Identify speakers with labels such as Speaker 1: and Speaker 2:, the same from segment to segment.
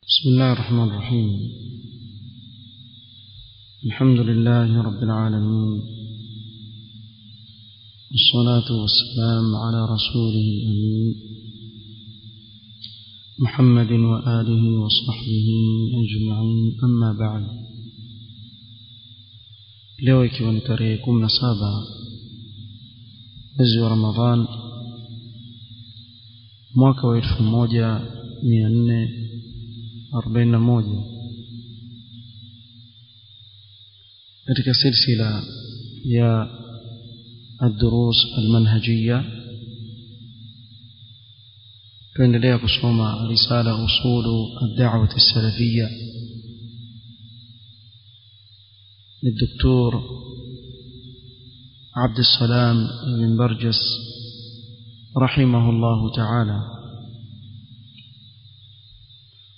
Speaker 1: بسم الله الرحمن الرحيم. الحمد لله رب العالمين، والصلاة والسلام على رسوله الأمين محمد وآله وصحبه أجمعين، أما بعد. leo ikiwa ni tarehe 17 mwezi wa Ramadhan mwaka wa 1441 katika silsila ya الدروس المنهجية tuendelea kusoma risala usulu ad-da'wah as-salafiyya للدكتور عبد السلام بن برجس رحمه الله تعالى.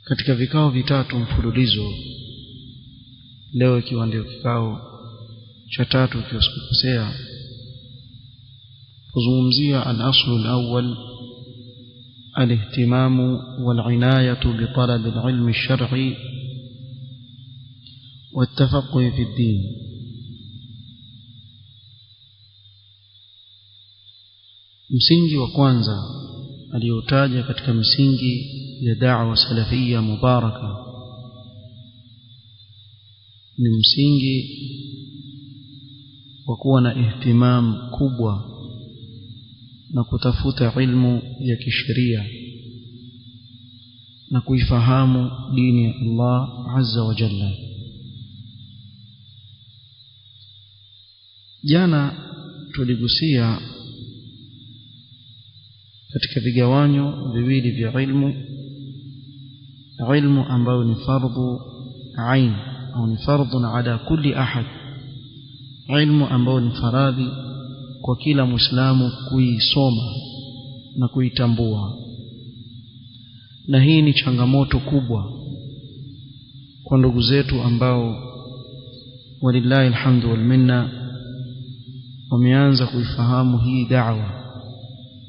Speaker 1: katika vikao vitatu mfululizo, leo ikiwa ndio kikao cha tatu kisikosea, kuzungumzia al-aslu al-awwal al-ihtimamu wal-inayatu bi talab al-ilm ash-shar'i والتفقه في الدين. msingi wa kwanza aliotaja katika msingi ya da'wa salafia mubaraka ni msingi wa kuwa na ihtimam kubwa na kutafuta ilmu ya kisheria na kuifahamu dini ya Allah azza wa jalla. Jana tuligusia katika vigawanyo viwili vya ilmu ambayo ni fardhu ain au ni fardhun ala kulli ahad, ilmu ambayo ni faradhi kwa kila muislamu kuisoma na kuitambua. Na hii ni changamoto kubwa kwa ndugu zetu ambao walillahi alhamdu wal minna wameanza kuifahamu hii da'wa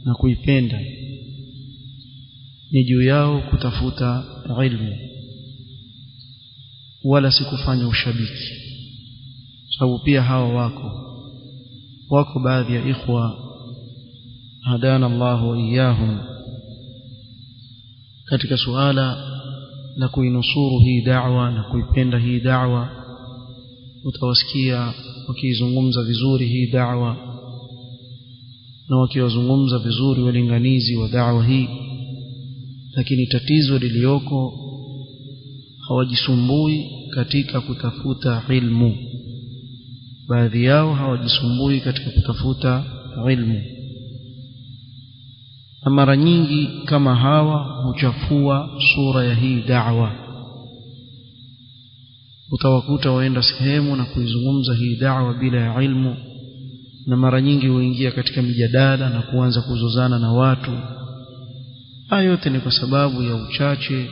Speaker 1: na kuipenda. Ni juu yao kutafuta ilmu wala si kufanya ushabiki, sababu pia hawa wako baadhi ya ikhwa hadana Allah wa iyahum katika suala la kuinusuru hii da'wa na kuipenda hii da'wa. Utawasikia wakizungumza vizuri hii da'wa na wakiwazungumza vizuri walinganizi wa da'wa hii, lakini tatizo lilioko hawajisumbui katika kutafuta ilmu. Baadhi yao hawajisumbui katika kutafuta ilmu, na mara nyingi kama hawa huchafua sura ya hii da'wa. Utawakuta waenda sehemu na kuizungumza hii da'wa bila ya ilmu, na mara nyingi huingia katika mijadala na kuanza kuzozana na watu. Hayo yote ni kwa sababu ya uchache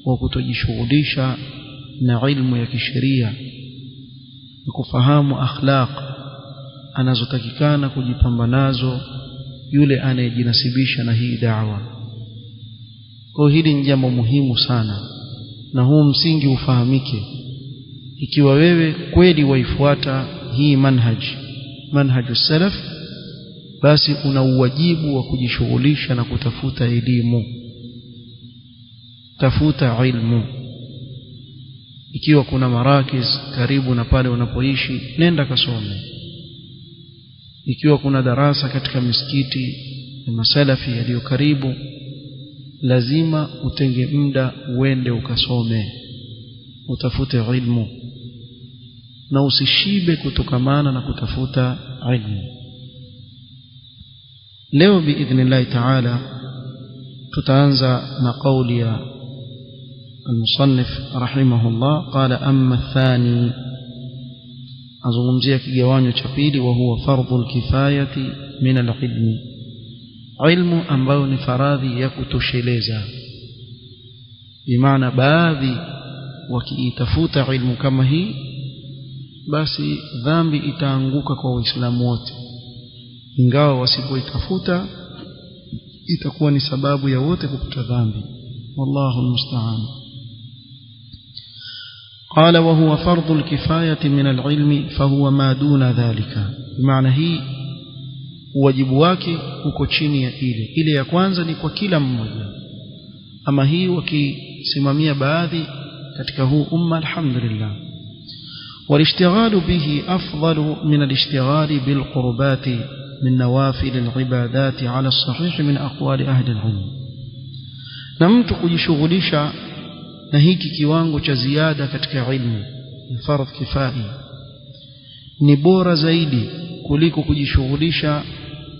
Speaker 1: wa kutojishughulisha na ilmu ya kisheria na kufahamu akhlaq anazotakikana kujipamba nazo yule anayejinasibisha na hii da'wa. Kwa hili ni jambo muhimu sana, na huu msingi ufahamike. Ikiwa wewe kweli waifuata hii manhajus salaf, basi una uwajibu wa kujishughulisha na kutafuta elimu. Tafuta ilmu. Ikiwa kuna marakiz karibu na pale unapoishi, nenda kasome. Ikiwa kuna darasa katika misikiti ya masalafi yaliyo karibu, lazima utenge muda uende ukasome, utafute ilmu, na usishibe kutokamana na kutafuta ilmu. Leo biidhnillah ta'ala tutaanza na kauli ya المصنف رحمه الله. قال أما الثاني، azungumzia kigawanyo cha pili, wa huwa fardhu kifayati min al-ilmi, ilmu ambayo ni faradhi ya kutosheleza. Bimaana baadhi wakiitafuta ilmu kama hii, basi dhambi itaanguka kwa Waislamu wote, ingawa wasipoitafuta itakuwa ni sababu ya wote kupata dhambi. Wallahu almusta'an. قال وهو فرض الكفاية من العلم فهو ما دون ذلك. بمعنى هي wajibu wake uko chini ya ile ya kwanza ni kwa kila mmoja, ama hii wakisimamia baadhi katika huu umma alhamdulillah. والاشتغال به أفضل من الاشتغال بالقربات من نوافل العبادات على الصحيح من أقوال أهل العلم. na mtu kujishughulisha na hiki kiwango cha ziada katika ilmu ni fardh kifai ni bora zaidi kuliko kujishughulisha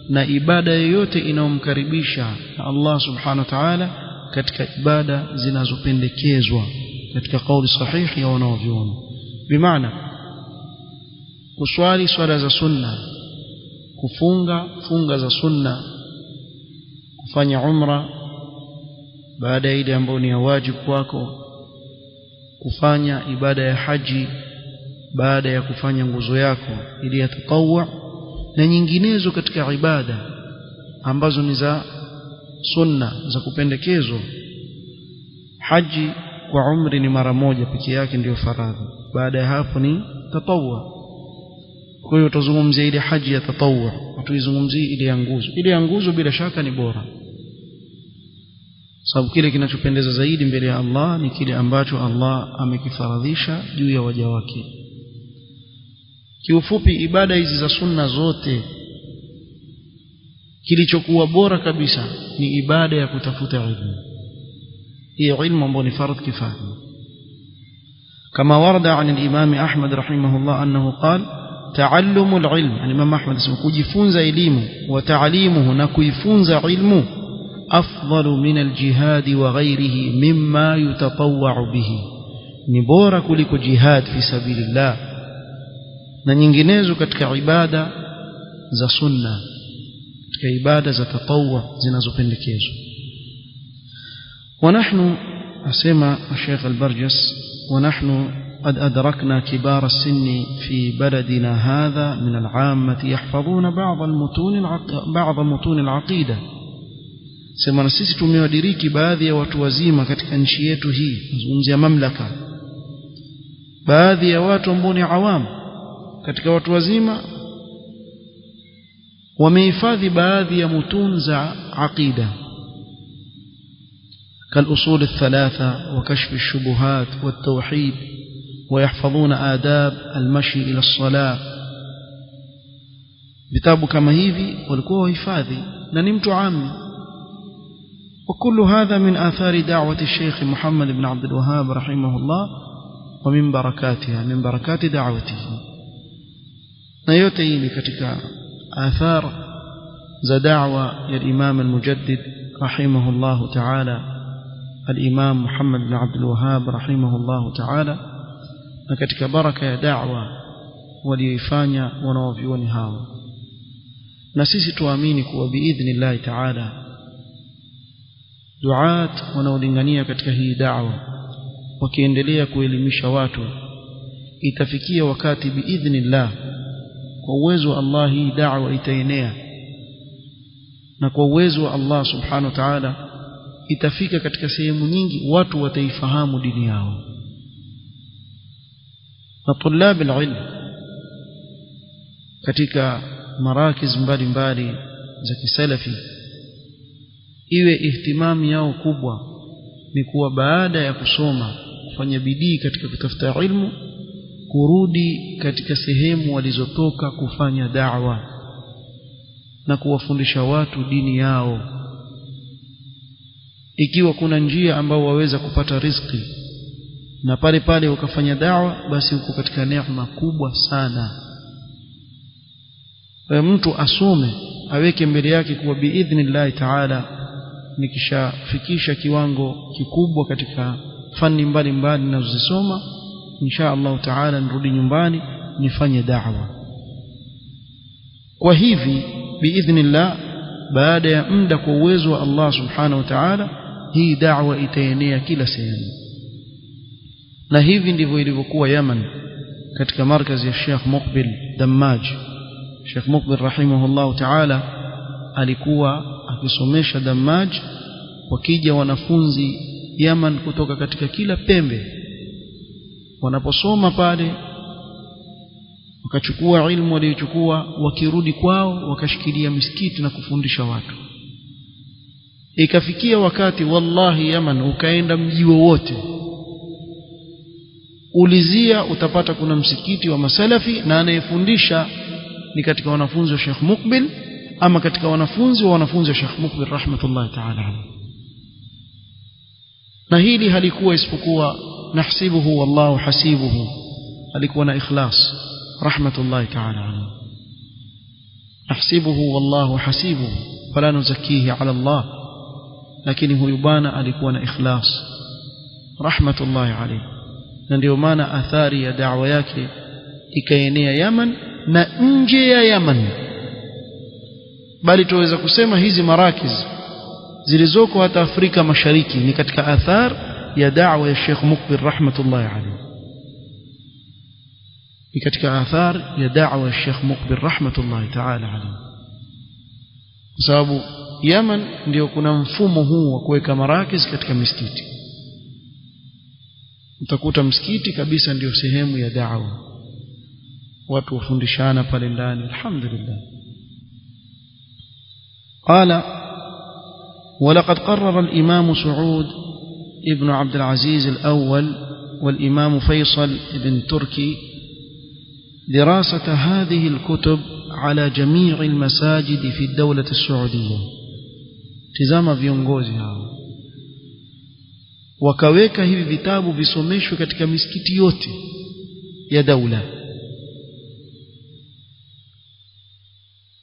Speaker 1: na ibada yoyote inayomkaribisha na Allah subhanahu wa ta'ala katika ibada zinazopendekezwa katika kauli sahihi ya wanaoviona. Bimaana kuswali swala za sunna, kufunga funga za sunna, kufanya umra baada ya ile ambayo ni ya wajibu kwako, kufanya ibada ya haji baada ya kufanya nguzo yako ili ya tatawwu, na nyinginezo katika ibada ambazo ni za sunna za kupendekezwa. Haji kwa umri ni mara moja pekee yake ndio faradhi, baada ya hapo ni tatawwu. Kwa hiyo tuzungumzie ile haji ya tatawwu, tuizungumzie ile ya nguzo. Ile ya nguzo bila shaka ni bora, sababu kile kinachopendeza zaidi mbele ya Allah ni kile ambacho Allah amekifaradhisha juu ya waja wake. Kiufupi, ibada hizi za sunna zote kilichokuwa bora kabisa ni ibada ya kutafuta ilmu. Hii ilmu ambayo ni fardh kifaya. Kama warada an al-Imam Ahmad rahimahullah annahu qala ta'allumu al-ilm, al-Imam Ahmad asema kujifunza elimu wa ta'limuhu na kuifunza ilmu afdalu min al-jihad wa ghayrihi mimma yutatawwa'u bihi, ni bora kuliko jihad fi sabilillah na nyinginezo katika ibada za sunna, katika ibada za tatawwu zinazopendekezwa. ونحن أسمع الشيخ البرجس ونحن قد أدركنا كبار السن في بلدنا هذا من العامة يحفظون بعض متون العقيدة. سمع نسيسي tumewadiriki baadhi ya watu wazima katika nchi yetu hii, nazungumzia mamlaka, baadhi ya watu ambao ni awamu katika watu wazima wamehifadhi baadhi ya mutun za aqida كالأصول الثلاثة وكشف الشبهات والتوحيد، ويحفظون آداب المشي إلى الصلاة. vitabu kama hivi walikuwa wahifadhi na ni mtu ami. وكل هذا من آثار دعوة الشيخ محمد بن عبد الوهاب رحمه الله ومن بركاتها، من بركات دعوته. na yote hii ni katika athar za da'wa ya Imam al-Mujaddid rahimahullah ta'ala, الإمام محمد بن عبد الوهاب رحمه الله تعالى, na katika baraka ya da'wa walioifanya wanaovioni hao. Na sisi tuamini kuwa biidhnillah ta'ala duat wanaolingania katika hii da'wa wakiendelea kuelimisha watu, itafikia wakati biidhnillah kwa uwezo wa Allah hii da'wa itaenea, na kwa uwezo wa Allah subhanahu wa ta'ala itafika katika sehemu nyingi, watu wataifahamu dini yao. Na tulab alilm katika marakiz mbalimbali za kisalafi, iwe ihtimami yao kubwa ni kuwa baada ya kusoma kufanya bidii katika kutafuta ilmu, kurudi katika sehemu walizotoka kufanya da'wa na kuwafundisha watu dini yao. Ikiwa kuna njia ambao waweza kupata riziki na pale pale ukafanya da'wa, basi uko katika neema kubwa sana. Kwa mtu asome, aweke mbele yake kuwa biidhnillah ta'ala nikishafikisha kiwango kikubwa katika fani mbalimbali ninazosoma, insha Allah ta'ala nirudi nyumbani nifanye da'wa. Kwa hivi biidhnillah, baada ya muda kwa uwezo wa Allah subhanahu wa ta'ala, hii da'wa itaenea kila sehemu. Na hivi ndivyo ilivyokuwa Yaman katika markazi ya Sheikh Muqbil Dammaj. Sheikh Muqbil rahimahullah ta'ala alikuwa akisomesha Dammaj, wakija wanafunzi Yaman kutoka katika kila pembe wanaposoma pale wakachukua ilmu waliochukua, wakirudi kwao wakashikilia misikiti na kufundisha watu. Ikafikia wakati wallahi Yaman, ukaenda mji wowote ulizia, utapata kuna msikiti wa masalafi na anayefundisha ni katika wanafunzi wa Sheikh Muqbil ama katika wanafunzi wa Sheikh Muqbil rahmatullahi ta'ala alayhi. Na hili halikuwa isipokuwa nahsibuhu wallahu hasibuhu, alikuwa na ikhlas rahmatullahi ta'ala alayhi. Nahsibuhu wallahu hasibuhu fala nuzakihi ala Allah, lakini huyu bwana alikuwa na ikhlas rahmatullahi alayhi, na ndio maana athari ya da'wa yake ikaenea Yaman na nje ya Yaman. Bali tuweza kusema hizi marakiz zilizoko hata Afrika Mashariki ni katika athar ya da'wa ya Sheikh Muqbil rahmatullahi alayhi, ni katika athar ya da'wa ya Sheikh Muqbil rahmatullahi ta'ala alayhi, kwa sababu Yaman ndio kuna mfumo huu wa kuweka marakiz katika misikiti. Utakuta msikiti kabisa ndio sehemu ya da'wa, watu wafundishana pale ndani. Alhamdulillah. قال: ولقد قرر الإمام سعود ابن عبد العزيز الأول والإمام فيصل بن تركي دراسة هذه الكتب على جميع المساجد في الدولة السعودية. تزام viongozi hao wakaweka hivi vitabu visomeshwe katika misikiti yote ya daula,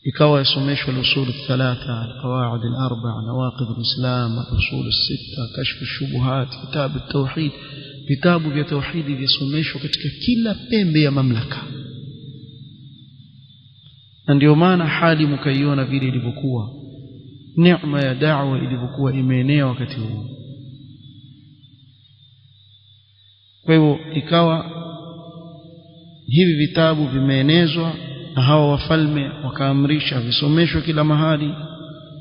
Speaker 1: ikawa yasomeshwa al-usul al-thalatha, al-qawaid al-arba'a, nawaqid al-islam, al-usul al-sitta, kashf al-shubuhat, kitab at-tauhid. Vitabu vya tauhidi visomeshwa katika kila pembe ya mamlaka, na ndio maana hali mkaiona vile ilivyokuwa, neema ya da'wa ilivyokuwa imeenea wakati huo. Kwa hivyo ikawa hivi vitabu vimeenezwa na hawa wafalme wakaamrisha visomeshwe kila mahali.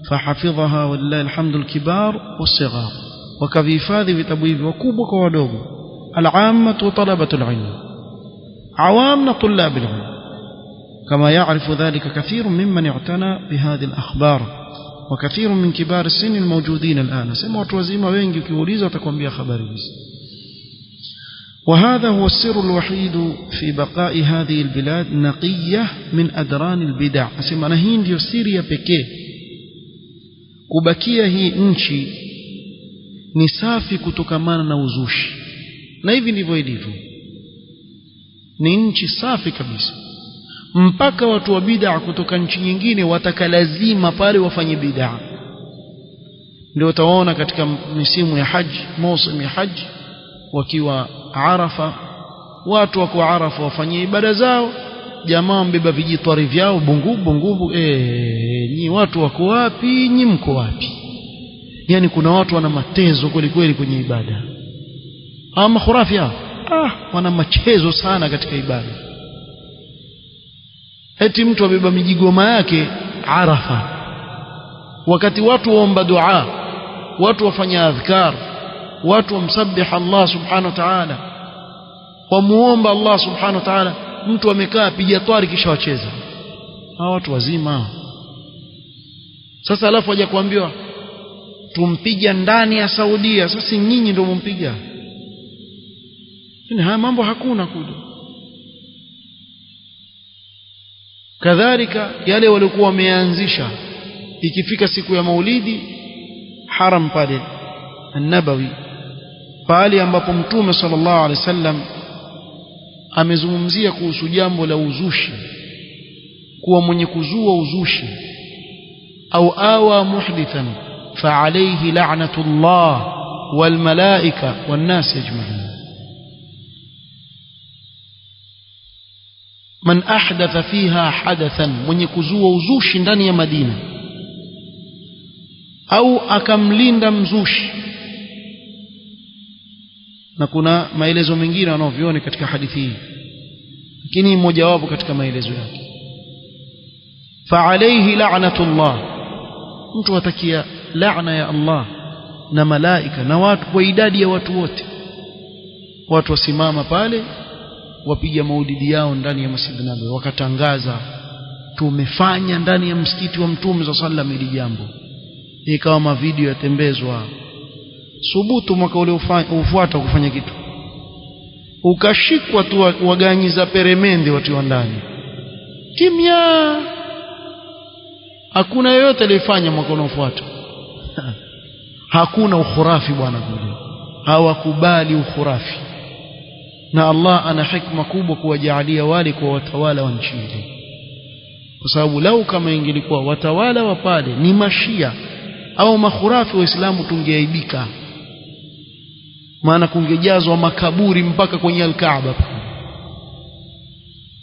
Speaker 1: Fahafidhaha wallahi alhamdu alkibar wasighar, wakavihifadhi vitabu hivi wakubwa kwa wadogo, al-ammatu wa talabatu al-ilm, awam na tulab al-ilm, kama yaarifu dhalika kathirun mimman i'tana bihadhi al-akhbar wa kathirun min kibar as-sin al-mawjudin al-an. Sema watu wazima wengi ukiuliza watakwambia habari hizi. وهذا هو السر الوحيد في بقاء هذه البلاد نقية من أدران البدع. أسمع أنا هي ndio siri ya pekee kubakia hii nchi ni safi kutokamana na uzushi, na hivi ndivyo ilivyo. Ni nchi safi kabisa, mpaka watu wa bid'a kutoka nchi nyingine watakalazima pale wafanye bid'a. Ndio utaona katika misimu ya haji, msimu ya haji, wakiwa Arafa, watu wako Arafa wafanye ibada zao, jamaa mbeba vijitwari vyao bungubu. Nyi watu wako wapi? Nyi mko wapi? Yani kuna watu wana matezo kweli kweli kwenye ibada, ama khurafi hao wana machezo sana katika ibada. Eti mtu abeba mijigoma yake Arafa, wakati watu waomba dua, watu wafanya adhkar, watu wamsabbiha Allah subhanahu wa ta'ala, wamuomba Allah subhanahu wa ta'ala, mtu amekaa piga twari kisha wacheza. Hawa watu wazima. Sasa alafu waje kuambiwa tumpiga ndani ya Saudia. Sasa nyinyi ndio mumpiga. Haya mambo hakuna kule. Kadhalika yale walikuwa wameanzisha, ikifika siku ya Maulidi, haram pale an-Nabawi, pale ambapo Mtume sallallahu alaihi wasallam amezungumzia kuhusu jambo la uzushi, kuwa mwenye kuzua uzushi au awa muhdithan fa alayhi la'natullah wal malaika wan nas ajma'in. Man ahdatha fiha hadathan, mwenye kuzua uzushi ndani ya Madina au akamlinda mzushi. Na kuna maelezo mengine wanaoviona katika hadithi hii, lakini mmoja wapo katika maelezo yake, fa alayhi la'natullah, mtu atakia laana ya Allah na malaika na watu kwa idadi ya watu wote, watu wasimama pale wapiga maulidi yao ndani ya Masjid Nabawi, wakatangaza tumefanya ndani ya msikiti wa Mtume sallallahu alaihi wasallam hili jambo, ikawa mavideo yatembezwa. Subutu mwaka ule ufuata kufanya kitu, ukashikwa tu waganyiza peremende watu wa ndani, kimya, hakuna yoyote aliyefanya mwaka unaofuata. Hakuna ukhurafi bwana kule, hawakubali ukhurafi, na Allah ana hikma kubwa kuwajalia wale kwa watawala wa nchi ile, kwa sababu lau kama ingelikuwa watawala wa pale ni mashia au makhurafi, waislamu tungeaibika, maana kungejazwa makaburi mpaka kwenye al-Kaaba.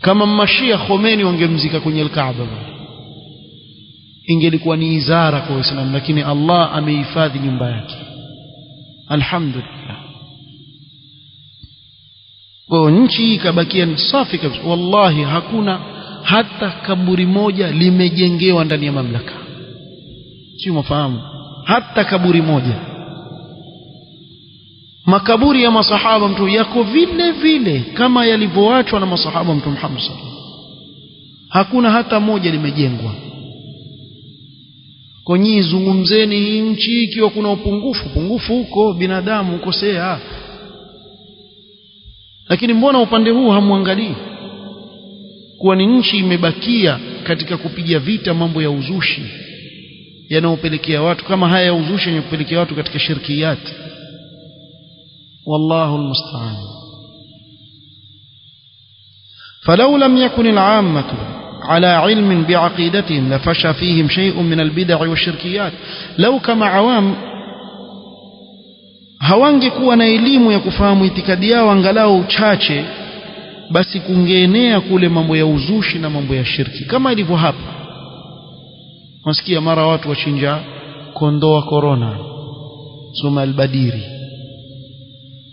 Speaker 1: Kama mashia Khomeini wangemzika kwenye al-Kaaba, ingelikuwa ni izara kwa waislamu, lakini Allah amehifadhi nyumba yake, alhamdulillah. Kwa nchi ikabakia ni safi kabisa. Wallahi hakuna hata kaburi moja limejengewa ndani ya mamlaka, sio mafahamu, hata kaburi moja. Makaburi ya masahaba mtu yako vile vile kama yalivyoachwa na masahaba Mtume Muhammad sallallahu alaihi wasallam, hakuna hata moja limejengwa. Kwa nyinyi zungumzeni hii nchi ikiwa kuna upungufu huko, binadamu ukosea, lakini mbona upande huu hamwangalii kuwa ni nchi imebakia katika kupiga vita mambo ya uzushi yanayopelekea watu kama haya ya uzushi yanayopelekea watu katika shirkiyat. والله المستعان. فلو لم يكن العامة على علم بعقيدتهم لفشى فيهم شيء من البدع والشركيات. لو كما عوام hawangekuwa na elimu ya kufahamu itikadi yao angalau chache, basi kungeenea kule mambo ya uzushi na mambo ya shirki, kama ilivyo hapa. Masikia mara watu wachinja kondoo wa corona, soma al-Badiri.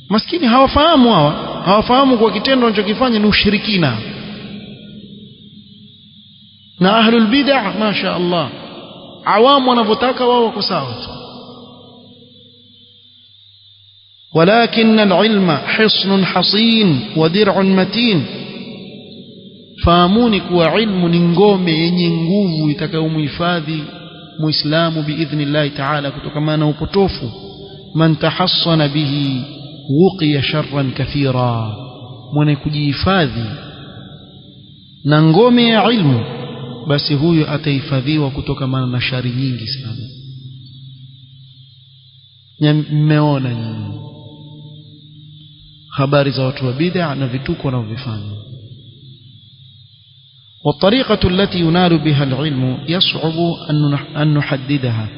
Speaker 1: Maskini hawafahamu kwa kitendo wanachokifanya ni ushirikina. Na ahlul bid'ah masha Allah, awamu wanavyotaka wao wako sawa. ولكن العلم حصن حصين ودرع متين. fahamuni kuwa ilmu ni ngome yenye nguvu itakayomhifadhi muislamu biidhnillahi ta'ala kutokana na upotofu. Man tahassana bihi wuqiya sharran kathira, mwenye kujihifadhi na ngome ya ilmu, basi huyo atahifadhiwa kutokana na shari nyingi sana. Mmeona nyinyi habari za watu wa bid'a na vituko wanavyofanya. والطريقة التي ينال بها العلم يصعب أن نحددها.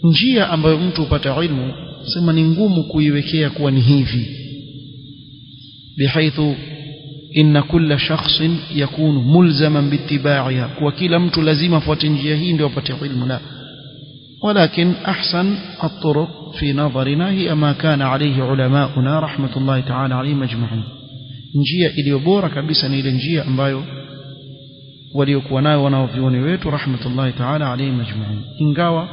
Speaker 1: njia ambayo mtu upata ilmu sema ni ngumu kuiwekea kuwa ni hivi, bihaithu inna kulla shakhsin yakunu mulzaman bittiba'iha, kwa kila mtu lazima afuate njia hii ndio apate ilmu. La, ولكن أحسن الطرق في نظرنا هي ما كان عليه علماؤنا رحمة الله تعالى عليهم أجمعين. njia iliyo bora kabisa ni ile njia ambayo waliokuwa nayo wanavyuoni wetu rahmatullahi ta'ala alayhim ajma'in, ingawa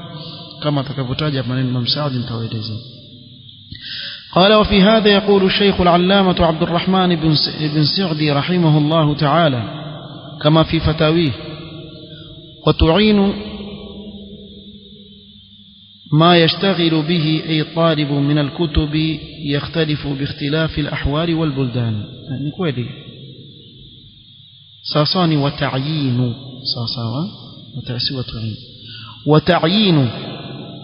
Speaker 1: kama atakavyotaja maneno Imam Saadi nitawaeleza. قال وفي هذا يقول الشيخ العلامة عبد الرحمن بن سعدي رحمه الله تعالى كما في فتاويه: وتعين ما يشتغل به أي طالب من الكتب يختلف باختلاف الأحوال والبلدان. يعني كويدي ساساني وتعيين ساساوا وتأسي وتعين. وتعيين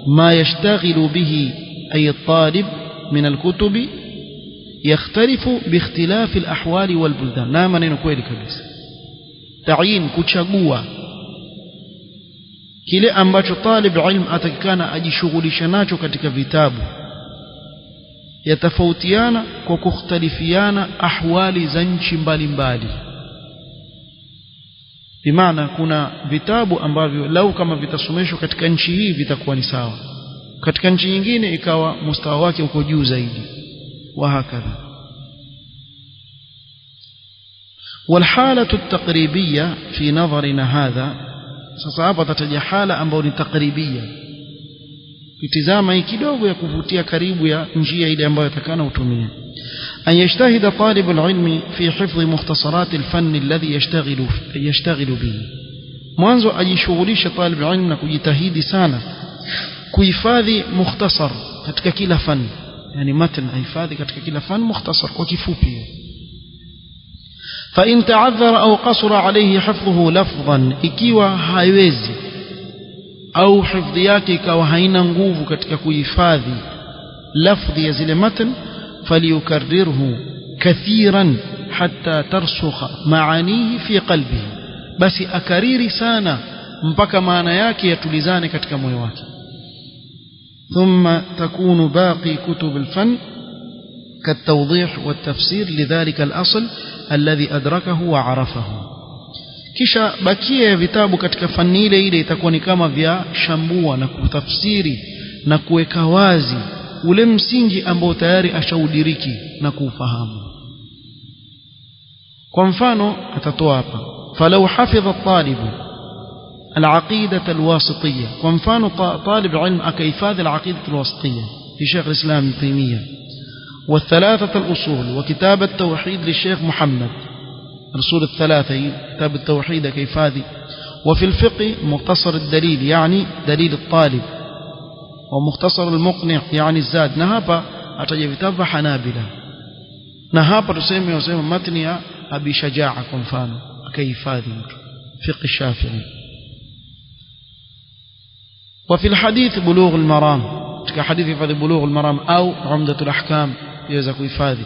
Speaker 1: ما يشتغل به أي الطالب من الكتب يختلف باختلاف الأحوال والبلدان. نعم نقول كبيس تعيين kuchagua kile ambacho talib ilm atakikana ajishughulisha nacho katika vitabu yatafautiana kwa kukhtalifiana ahwali za nchi mbalimbali. Bimaana kuna vitabu ambavyo lau kama vitasomeshwa katika nchi hii vitakuwa ni sawa, katika nchi nyingine ikawa mustawa wake uko juu zaidi, wa hakadha. والحالة التقريبية في نظرنا هذا. sasa hapa tataja hala ambayo ni takribia, kitizama hii kidogo ya kuvutia karibu ya njia ile ambayo atakana utumie. أن يجتهد طالب العلم في حفظ مختصرات الفن الذي يشتغل به. mwanzo ajishughulishe طالب العلم na kujitahidi sana kuhifadhi mukhtasar katika kila fan, yani matan ahifadhi katika kila fan mukhtasar kwa kifupi. فإن تعذر أو قصر عليه حفظه لفظا, ikiwa haiwezi au hifadhi yake ikawa haina nguvu katika kuhifadhi lafdhi ya zile matan, فليكرره كثيرا حتى ترسخ معانيه في قلبه, basi akariri sana mpaka maana yake yatulizane katika moyo wake. ثم تكون باقي كتب الفن كالتوضيح والتفسير لذلك الأصل الذي أدركه وعرفه. kisha bakia ya vitabu katika fani ile itakuwa ni kama vya shambua na kutafsiri na kuweka wazi ule msingi ambao tayari ashaudiriki na kuufahamu. kwa mfano atatoa hapa, falau hafidha at-talib al-aqida al-wasitiyya, kwa mfano talib ilm akahifadhi al-aqida al-wasitiyya li Sheikh al-Islam Ibn Taymiyyah, والثلاثة الأصول وكتاب التوحيد للشيخ محمد، الأصول الثلاثة كتاب التوحيد كيفادي، وفي الفقه مختصر الدليل يعني دليل الطالب، ومختصر المقنع يعني الزاد. نهابا أتجي كتاب حنابلة، نهابا تسمي متن أبي شجاعة كنفان كيفادي فقه الشافعي. وفي الحديث بلوغ المرام كحديث يفادي بلوغ المرام أو عمدة الأحكام يوزك يفادي.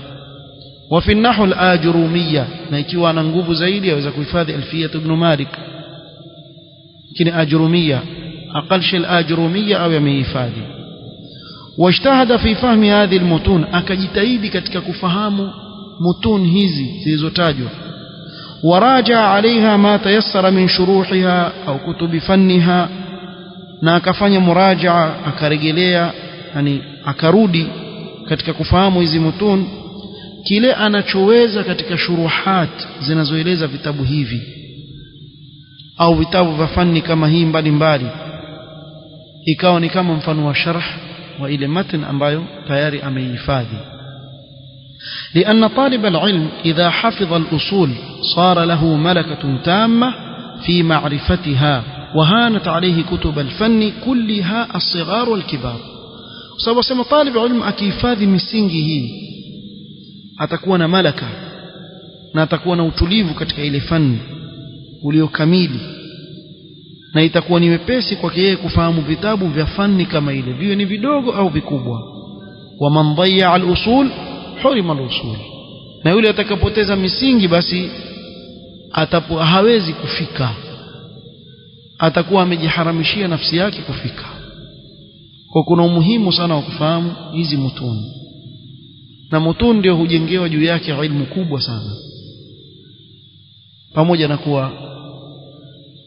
Speaker 1: وفي النحو الآجرومية نيكيوا ننقوب زيدي يوزك يفادي ألفية ابن مالك كني آجرومية أقل شيء الآجرومية أو يمي يفادي. واجتهد في فهم هذه المتون أكجتايدي كتك كفهام متون هذي زيزوتاجو، وراجع عليها ما تيسر من شروحها أو كتب فنها، na akafanya murajaa akarejelea, yani akarudi katika kufahamu hizi mutun kile anachoweza katika shuruhat zinazoeleza vitabu hivi au vitabu vya fani kama hii mbalimbali, ikawa ni kama mfano wa sharh wa ile matan ambayo tayari ameihifadhi. لأن طالب العلم إذا حفظ الأصول صار له ملكة تامة في معرفتها، وهانت عليه كتب الفن كلها الصغار والكبار. sababu sema طالب علم akihifadhi misingi hii atakuwa na malaka na atakuwa na utulivu katika ile fani uliokamili, na itakuwa ni wepesi kwake yeye kufahamu vitabu vya fani kama ile, viwe ni vidogo au vikubwa. wa man dhayya al-usul hurima al-usul, na yule atakapoteza misingi basi hawezi kufika, atakuwa amejiharamishia nafsi yake kufika. Kwa kuna umuhimu sana wa kufahamu hizi mutun, na mutun ndio hujengewa juu yake ilmu kubwa sana, pamoja na kuwa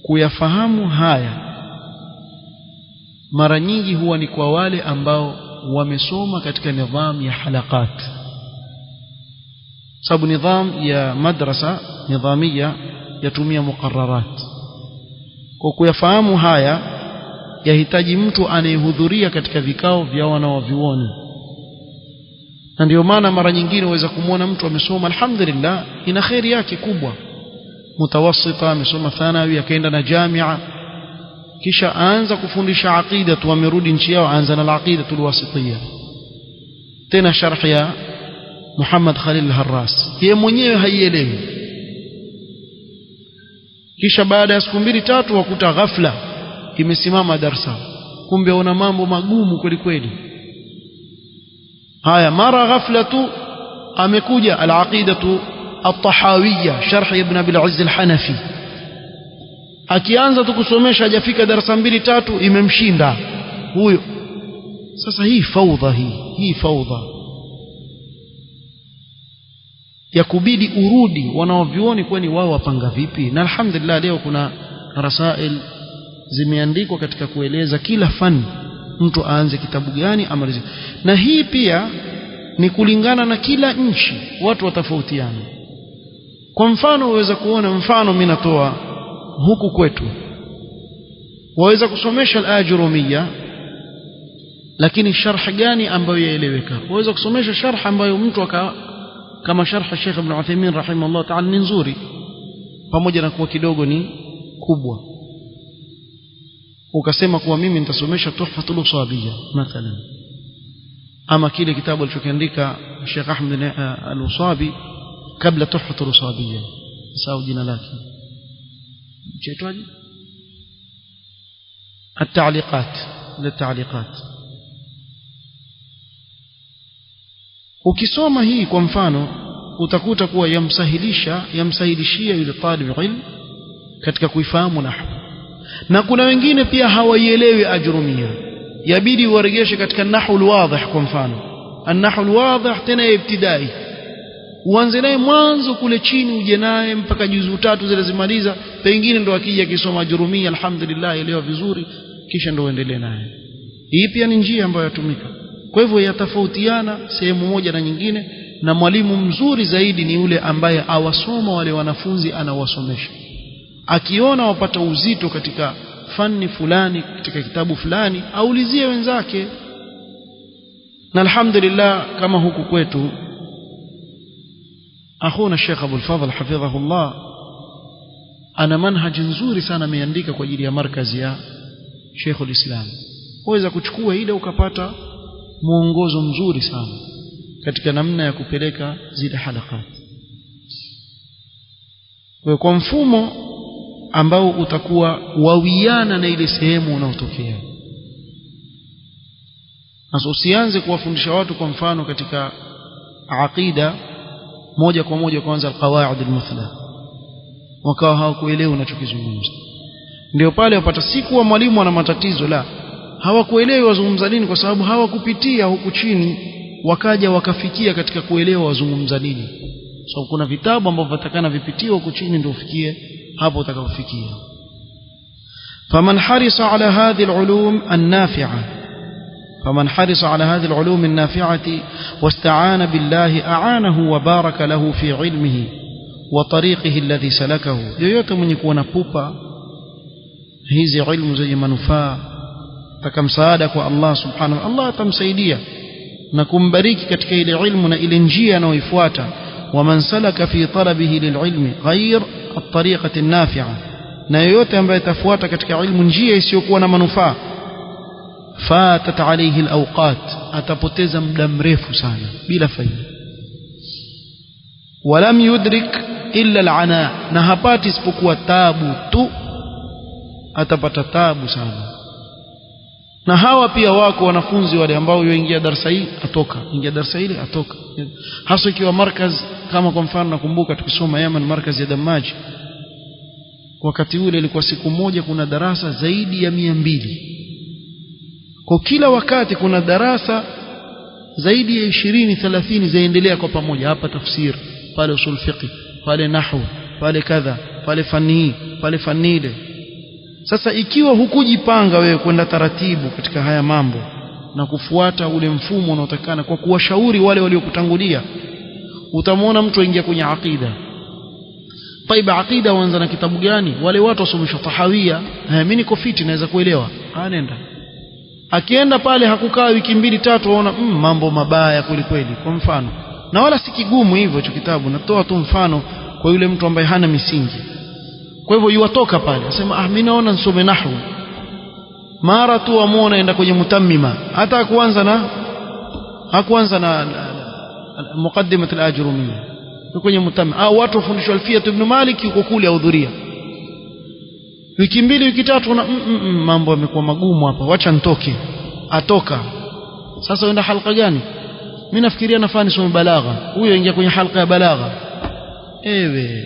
Speaker 1: kuyafahamu haya mara nyingi huwa ni kwa wale ambao wamesoma katika nidhamu ya halakat, sababu nidhamu ya madrasa nidhamia yatumia muqarrarat. Kwa kuyafahamu haya yahitaji mtu anayehudhuria katika vikao vya wanawavyuoni, na ndio maana mara nyingine waweza kumwona mtu amesoma alhamdulillah ina khairi yake kubwa, mutawassita amesoma thanawi akaenda na jamia, kisha aanza kufundisha aqida tu, amerudi nchi yao aanza na al-aqida al-wasitiyya, tena sharh ya Muhammad Khalil al-Harras, yeye mwenyewe haielewi. Kisha baada ya siku 2-3 wakuta ghafla imesimama darasa, kumbe una mambo magumu kweli kweli. haya mara ghafla tu amekuja al-aqidatu at-tahawiyya sharh ibn Abi al-Izz al-Hanafi, akianza tu kusomesha hajafika darasa 2-3 imemshinda huyo. Sasa hii faudha, hii faudha ya kubidi urudi wanaovioni, kwani wao wapanga vipi? Na alhamdulillah leo kuna rasail zimeandikwa katika kueleza kila fani mtu aanze kitabu gani amalize, na hii pia ni kulingana na kila nchi, watu watafautiana. Kwa mfano waweza kuona, mfano mimi natoa huku kwetu, waweza kusomesha al-Ajurumiyya lakini sharh gani ambayo yaeleweka, waweza kusomesha sharh ambayo mtu kama sharh Sheikh Ibn Uthaymeen rahimahullah ta'ala ni nzuri, pamoja na kuwa kidogo ni kubwa. Ukasema kuwa mimi nitasomesha Tuhfatul Usabiyya mathalan, ama kile kitabu alichokiandika Sheikh Ahmed al-Usabi kabla Tuhfatul Usabiyya, sawa jina lake chaitwaje, التعليقات للتعليقات. ukisoma hii kwa mfano utakuta kuwa yamsahilishia yule talib ilm katika kuifahamu nahwu. Na kuna wengine pia hawaielewi ajrumia, yabidi warejeshe katika nahwu alwadhih. Kwa mfano an-nahwu alwadhih tena ibtidai, uanze naye mwanzo kule chini uje naye mpaka juzu 3 zile zimaliza, pengine ndo akija kisoma ajrumia alhamdulillah elewa vizuri, kisha ndo uendelee naye. Hii pia ni njia ambayo yatumika. Kwa hivyo yatafautiana sehemu moja na nyingine, na mwalimu mzuri zaidi ni yule ambaye awasoma wale wanafunzi anawasomesha. Akiona wapata uzito katika fani fulani, katika kitabu fulani, aulizie wenzake. Na alhamdulillah kama huku kwetu akhuna Sheikh Abul Fadhl hafidhahullah ana manhaj nzuri sana ameandika kwa ajili ya markazi ya Sheikhul Islam. Waweza kuchukua ile ukapata mwongozo mzuri sana katika namna ya kupeleka zile halakat, kwa mfumo ambao utakuwa wawiana na ile sehemu unaotokea. Sasa usianze kuwafundisha watu kwa mfano katika aqida moja kwa moja kwanza alqawaid almuthla, wakawa hawakuelewa unachokizungumza. Ndio pale wapata siku wa mwalimu ana matatizo, la hawakuelewi wazungumza nini, kwa sababu hawakupitia huku chini wakaja wakafikia katika kuelewa wazungumza nini. So kuna vitabu ambavyo vitakana vipitiwe huku chini ndio ufikie hapo utakapofikia. faman harisa ala hadhihi alulum an-nafi'a فمن حرص على هذه العلوم النافعة واستعان بالله أعانه وبارك له في علمه وطريقه الذي سلكه. yoyote mwenye kuwa na pupa hizi ilmu zenye manufaa takamsaada kwa Allah subhanahu, Allah atamsaidia na kumbariki katika ile ilmu na ile njia anayoifuata. ومن سلك في طلبه للعلم غير الطريقة النافعة, na yoyote ambaye tafuata katika ilmu njia isiyokuwa na manufaa, fatat alayhi alawqat, atapoteza muda mrefu sana bila faida. walam yudrik illa alana, na hapati isipokuwa tabu tu, atapata tabu sana. Na hawa pia wako wanafunzi wale ambao yoingia darasa hii atoka, ingia darasa hili atoka, hasa ikiwa markaz kama kwa mfano nakumbuka tukisoma Yemen markaz ya Damaji, wakati ule ilikuwa siku moja kuna darasa zaidi ya 200. Kwa kila wakati kuna darasa zaidi ya 20-30 zaendelea kwa pamoja, hapa tafsir, pale usul fiqh, pale nahwu, pale kadha, pale fani, pale fanile. Sasa ikiwa hukujipanga wewe kwenda taratibu katika haya mambo na kufuata ule mfumo unaotakana kwa kuwashauri wale waliokutangulia, utamwona mtu aingia kwenye aqida. Taiba aqida waanza na kitabu gani? Wale watu wasomeshwa tahawia, mimi niko fiti naweza kuelewa, anaenda. Akienda pale hakukaa wiki 2-3 waona mambo mabaya kweli kweli, kwa mfano. Na wala si kigumu hivyo hicho kitabu, natoa tu mfano kwa yule mtu ambaye hana misingi. Kwa hivyo yuwatoka pale asema mimi naona nisome nahwu, mara tu amuona enda kwenye mutammima, hata hakuanza na muqaddimat al-ajrumiyya kwenye mutammima. Au watu wafundishwa Alfiyat ibn Malik yuko kule ahudhuria, wiki 2 wiki 3 na mambo yamekuwa magumu hapa, wacha nitoke. Atoka. Sasa uenda halqa gani? Mimi nafikiria nafaa nisome balagha, huyo ingia kwenye halqa ya balagha. Ewe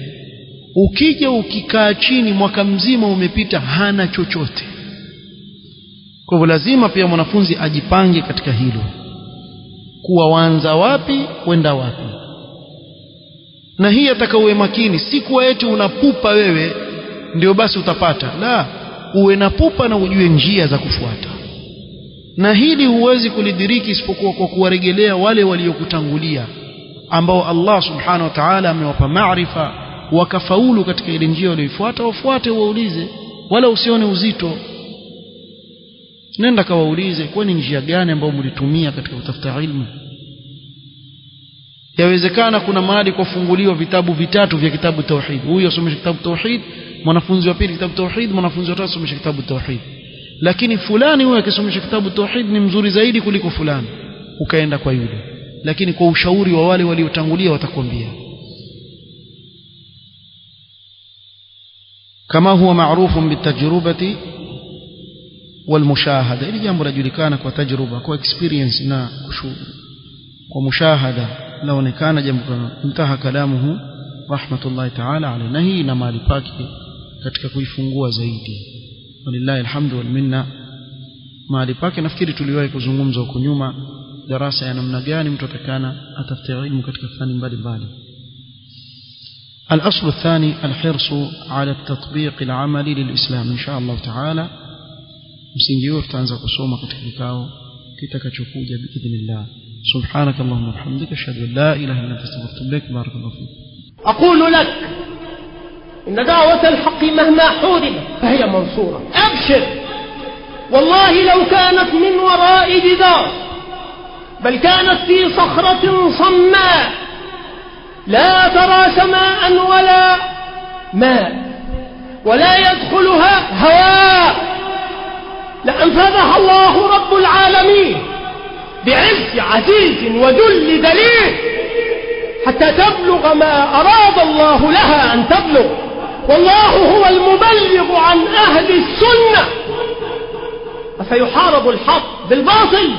Speaker 1: ukija ukikaa chini mwaka mzima umepita hana chochote. Kwa hivyo lazima pia mwanafunzi ajipange katika hilo, kuwa waanza wapi kwenda wapi. Na hii atakawe makini, si kuwa eti unapupa wewe ndio basi utapata, la, uwe na pupa na ujue njia za kufuata. Na hili huwezi kulidiriki isipokuwa kwa kuwarejelea wale waliokutangulia ambao Allah subhanahu wa ta'ala amewapa maarifa wakafaulu katika ile njia walioifuata. Wafuate, waulize, wala usione uzito. Nenda kawaulize, kwani njia gani ambayo mlitumia katika kutafuta ilmu? yawezekana kuna mahali kufunguliwa vitabu vitatu vya kitabu tauhid, huyo asomesha kitabu tauhid, mwanafunzi wa pili kitabu tauhid, mwanafunzi wa tatu asomesha kitabu tauhid, lakini fulani huyo akisomesha kitabu tauhid ni mzuri zaidi kuliko fulani, ukaenda kwa yule. Lakini kwa ushauri wa wale waliotangulia watakwambia kama huwa maarufu bitajrubati walmushahada, ili jambo lajulikana kwa tajruba, kwa experience na kwa mushahada, laonekana jambo. Intaha kalamuhu rahmatullahi ta'ala alayhi, na hii na mahali pake katika kuifungua zaidi, walillahi alhamdu wal minna. Mahali pake nafikiri tuliwahi kuzungumza huko nyuma darasa ya namna gani mtu atakana atafute ilmu katika fani mbalimbali. الأصل الثاني الحرص على التطبيق العملي للإسلام إن شاء الله تعالى. msingi huo tutaanza kusoma katika kikao kitakachokuja biidhnillah. سبحانك اللهم وبحمدك أشهد أن لا إله إلا أنت أستغفرك وأتوب إليك. بارك الله فيك.
Speaker 2: أقول لك إن دعوة الحق مهما حوربت فهي منصورة. أبشر، والله لو كانت من وراء جدار بل كانت في صخرة صماء لا ترى سماء ولا ماء ولا يدخلها هواء لأنفذها الله رب العالمين بعز عزيز وذل دليل حتى تبلغ ما أراد الله لها أن تبلغ. والله هو المبلغ عن أهل السنة. فسيحارب الحق بالباطل